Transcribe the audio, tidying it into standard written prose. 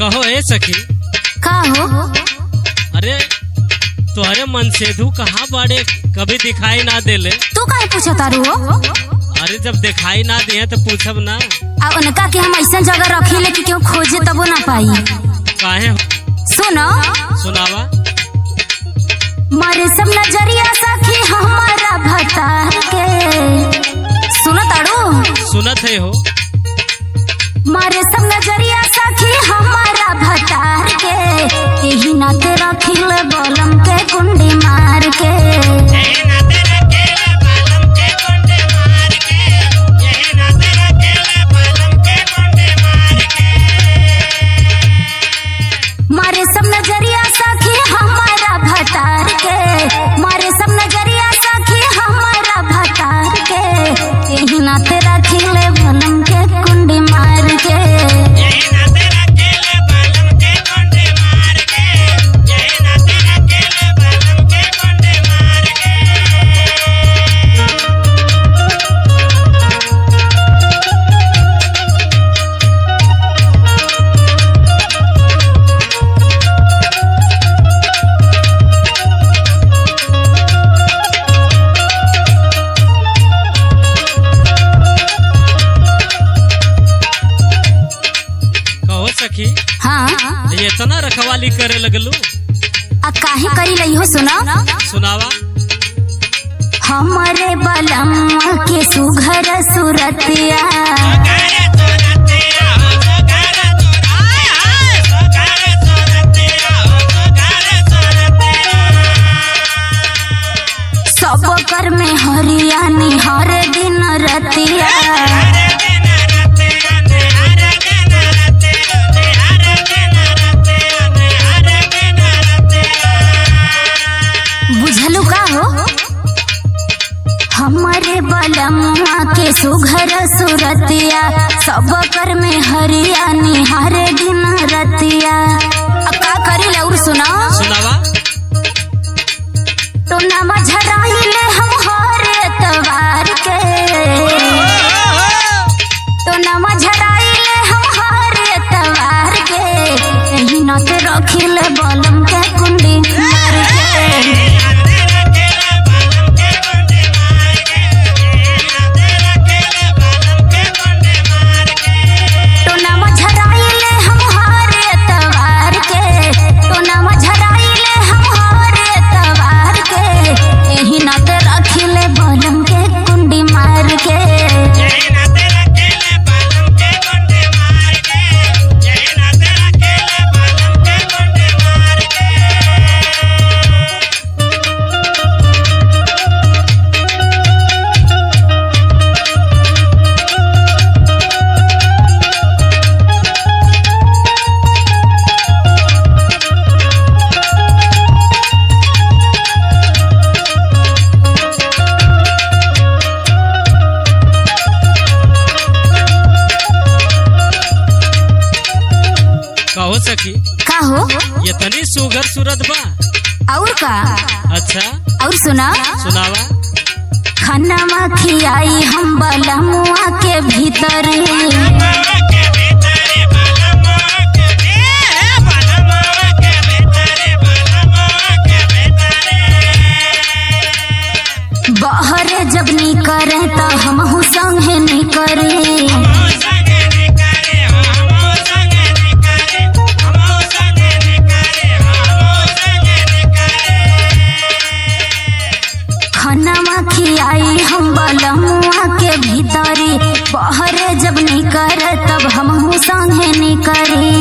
कहो ए सखी। का हो? अरे तुम्हारे मन सेधु कहाँ बाड़े, कभी दिखाई ना देले। तू काहे पूछा तारू हो? अरे जब दिखाई ना दिए तो पूछब ना। अब उनका के हम ऐसा जगह रखी ले कि क्यों खोजे तबो ना पाई। काहे हो? सुनो सुनावा। मारे सब नजरिया सखी हमारा भतार के। सुनो तारू? सुनत है हो। मारे सब नजरिया सखी हमारा भतार के, यही नाते रखिल बलम के कुंडी मार के। मारे सब नजरिया सखी हमारा भतार के, मारे सब नजरिया सखी हमारा भतार के, यही नाते रखिल बलम के कुंडी मार के। सखी हाँ ये इतना रखवाली करे लगलू। आ काहे करी लई हो? सुना सुनावा। हमारे बलम के सुघर सुरतिया, सब कर में हरियाणी हर दिन रतिया। बुझलू का हो? हमारे बलमुआ के सुघर सुरतिया, सब कर में हरियाणी हर दिन रतिया। अब का करी लउर? सुना सुनावा। तो नामा झराइले हम हर एतवार के, तो नामा झराइले हम हर एतवार के, यही नत रखिल बलम के कुंडी मार के। कहो सखी। का हो? ये तनी सुगर सूरत बा। और का? अच्छा और सुना सुनावा। खाना खियाई हम बलमुआ के भीतर, बहरे जब नी करे तो हम संगे नहीं करे। खाना खियाई हम बलमुआ के भीतरी, बहरे जब नहीं करे तब हम संगे नहीं करी।